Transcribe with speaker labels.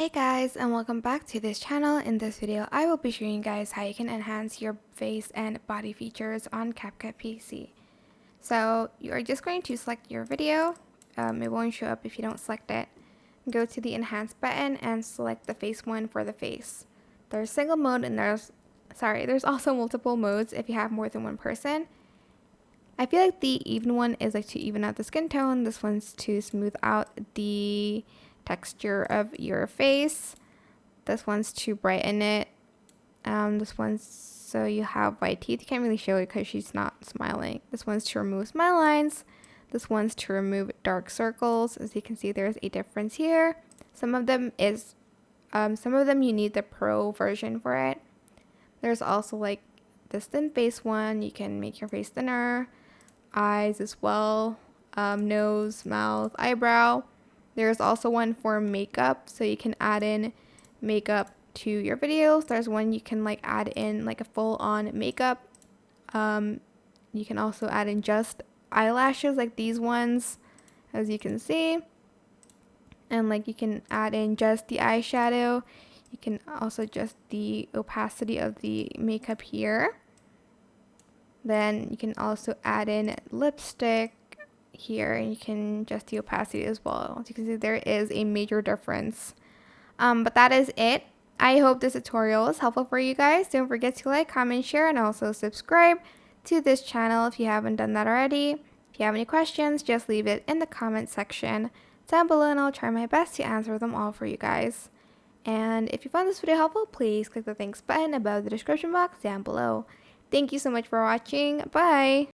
Speaker 1: Hey guys, and welcome back to this channel. In this video, I will be showing you guys how you can enhance your face and body features on CapCut PC. So you are just going to select your video. It won't show up if you don't select it. Go to the Enhance button and select the face one for the face. There's single mode and there's also multiple modes if you have more than one person. I feel like the even one is like to even out the skin tone. This one's to smooth out the texture of your face. This one's to brighten it. This one's so you have white teeth. You can't really show it because she's not smiling. This one's to remove smile lines. This one's to remove dark circles. As you can see, there's a difference here. Some of them you need the pro version for it. There's also like this thin face one. You can make your face thinner. Eyes as well. Nose, mouth, eyebrow. There's also one for makeup, so you can add in makeup to your videos. There's one you can like add in like a full-on makeup. You can also add in just eyelashes like these ones, as you can see. And like you can add in just the eyeshadow. You can also adjust the opacity of the makeup here. Then you can also add in lipstick here, and you can adjust the opacity as well. As you can see, there is a major difference. But that is it. I hope this tutorial was helpful for you guys. Don't forget to like, comment, share, and also subscribe to this channel if you haven't done that already. If you have any questions, just leave it in the comment section down below, and I'll try my best to answer them all for you guys. And if you found this video helpful, please click the thanks button above the description box down below. Thank you so much for watching. Bye!